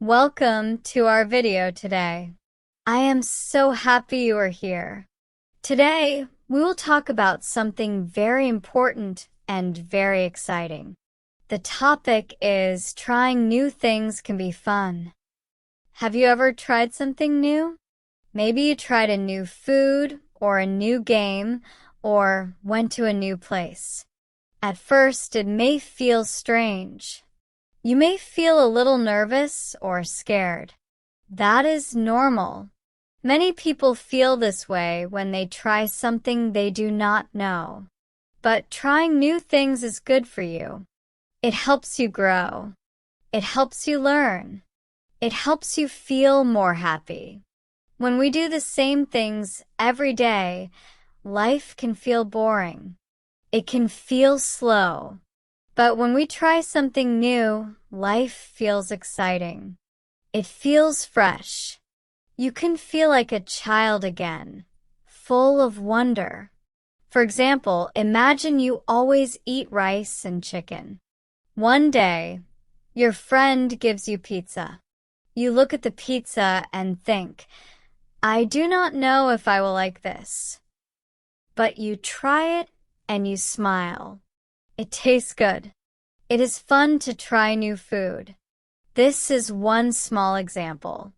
Welcome to our video today. I am so happy you are here. Today, we will talk about something very important and very exciting. The topic is trying new things can be fun. Have you ever tried something new? Maybe you tried a new food or a new game or went to a new place. At first, it may feel strange. You may feel a little nervous or scared. That is normal. Many people feel this way when they try something they do not know. But trying new things is good for you. It helps you grow. It helps you learn. It helps you feel more happy. When we do the same things every day, life can feel boring. It can feel slow. But when we try something new, life feels exciting. It feels fresh. You can feel like a child again, full of wonder. For example, imagine you always eat rice and chicken. One day, your friend gives you pizza. You look at the pizza and think, I do not know if I will like this. But you try it and you smile. It tastes good. It is fun to try new food. This is one small example.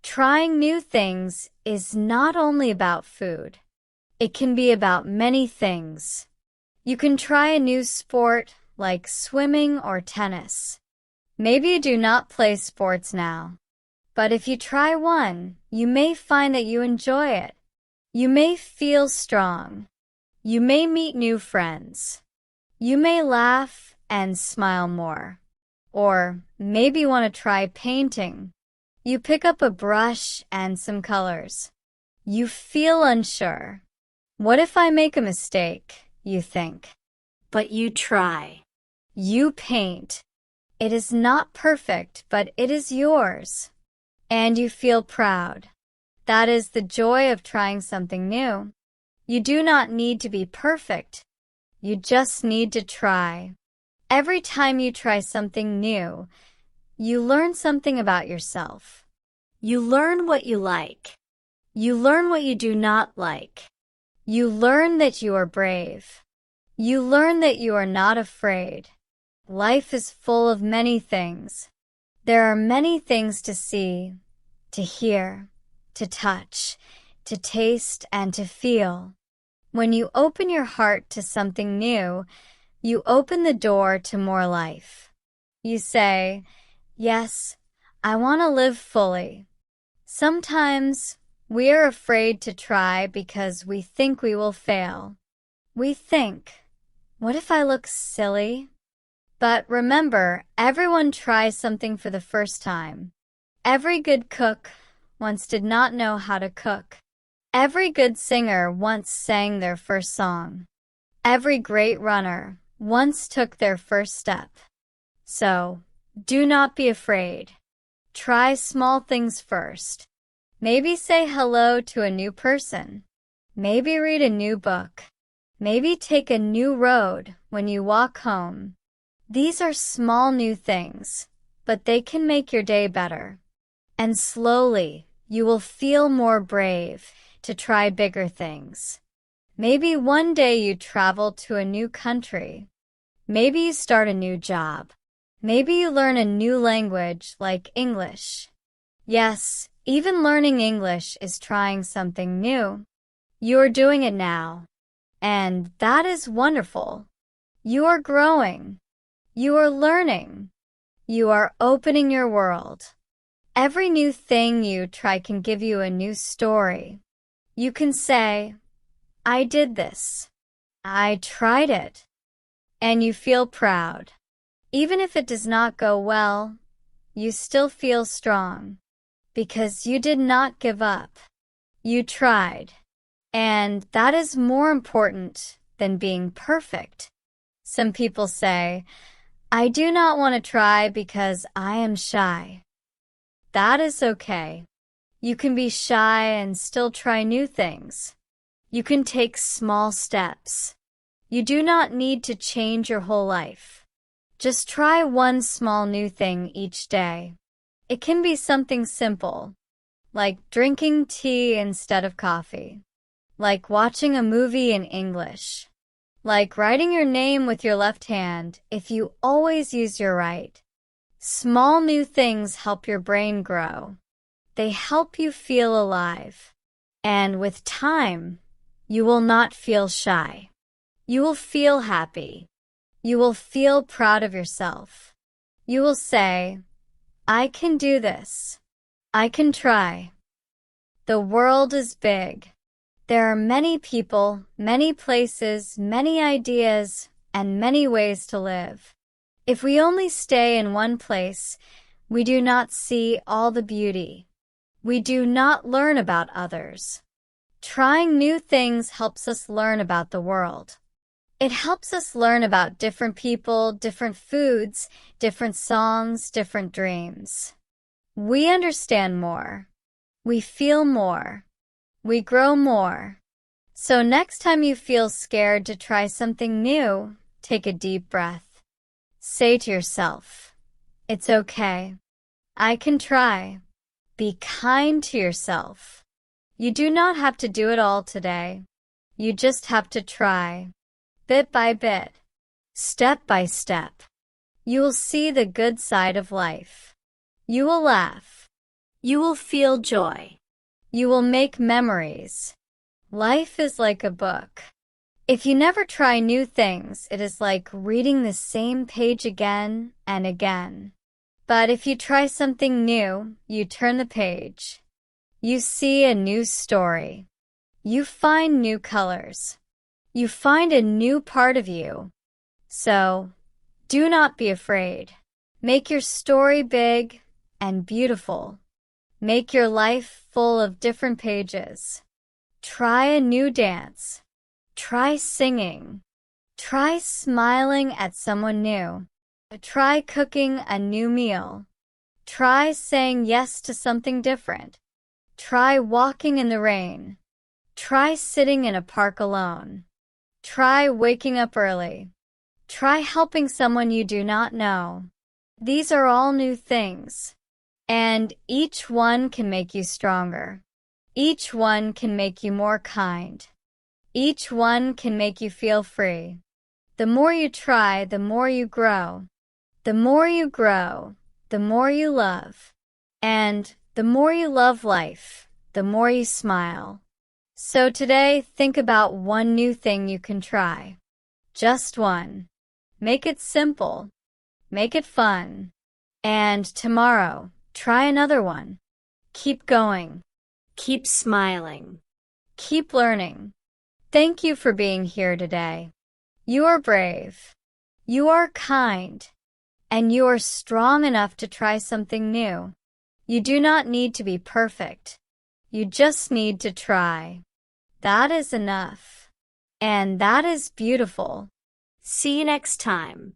Trying new things is not only about food. It can be about many things. You can try a new sport like swimming or tennis. Maybe you do not play sports now. But if you try one, you may find that you enjoy it. You may feel strong. You may meet new friends. You may laugh and smile more. Or maybe you want to try painting. You pick up a brush and some colors. You feel unsure. What if I make a mistake, you think? But you try. You paint. It is not perfect, but it is yours. And you feel proud. That is the joy of trying something new. You do not need to be perfect. You just need to try. Every time you try something new, you learn something about yourself. You learn what you like. You learn what you do not like. You learn that you are brave. You learn that you are not afraid. Life is full of many things. There are many things to see, to hear, to touch, to taste, and to feel. When you open your heart to something new, you open the door to more life. You say, yes, I want to live fully. Sometimes we are afraid to try because we think we will fail. We think, what if I look silly? But remember, everyone tries something for the first time. Every good cook once did not know how to cook. Every good singer once sang their first song. Every great runner once took their first step. So, do not be afraid. Try small things first. Maybe say hello to a new person. Maybe read a new book. Maybe take a new road when you walk home. These are small new things, but they can make your day better. And slowly, you will feel more brave to try bigger things. Maybe one day you travel to a new country. Maybe you start a new job. Maybe you learn a new language like English. Yes, even learning English is trying something new. You are doing it now. And that is wonderful. You are growing. You are learning. You are opening your world. Every new thing you try can give you a new story. You can say, I did this. I tried it. And you feel proud. Even if it does not go well, you still feel strong. Because you did not give up. You tried. And that is more important than being perfect. Some people say, I do not want to try because I am shy. That is okay. You can be shy and still try new things. You can take small steps. You do not need to change your whole life. Just try one small new thing each day. It can be something simple, like drinking tea instead of coffee, like watching a movie in English, like writing your name with your left hand if you always use your right. Small new things help your brain grow. They help you feel alive. And with time, you will not feel shy. You will feel happy. You will feel proud of yourself. You will say, I can do this. I can try. The world is big. There are many people, many places, many ideas, and many ways to live. If we only stay in one place, we do not see all the beauty. We do not learn about others. Trying new things helps us learn about the world. It helps us learn about different people, different foods, different songs, different dreams. We understand more. We feel more. We grow more. So next time you feel scared to try something new, take a deep breath. Say to yourself, it's okay. I can try. Be kind to yourself. You do not have to do it all today. You just have to try. Bit by bit, step by step. You will see the good side of life. You will laugh. You will feel joy. You will make memories. Life is like a book. If you never try new things, it is like reading the same page again and again. But if you try something new, you turn the page. You see a new story. You find new colors. You find a new part of you. So, do not be afraid. Make your story big and beautiful. Make your life full of different pages. Try a new dance. Try singing. Try smiling at someone new. Try cooking a new meal. Try saying yes to something different. Try walking in the rain. Try sitting in a park alone. Try waking up early. Try helping someone you do not know. These are all new things, and each one can make you stronger. Each one can make you more kind. Each one can make you feel free. The more you try, the more you grow. The more you grow, the more you love. And the more you love life, the more you smile. So today, think about one new thing you can try. Just one. Make it simple. Make it fun. And tomorrow, try another one. Keep going. Keep smiling. Keep learning. Thank you for being here today. You are brave. You are kind. And you are strong enough to try something new. You do not need to be perfect. You just need to try. That is enough. And that is beautiful. See you next time.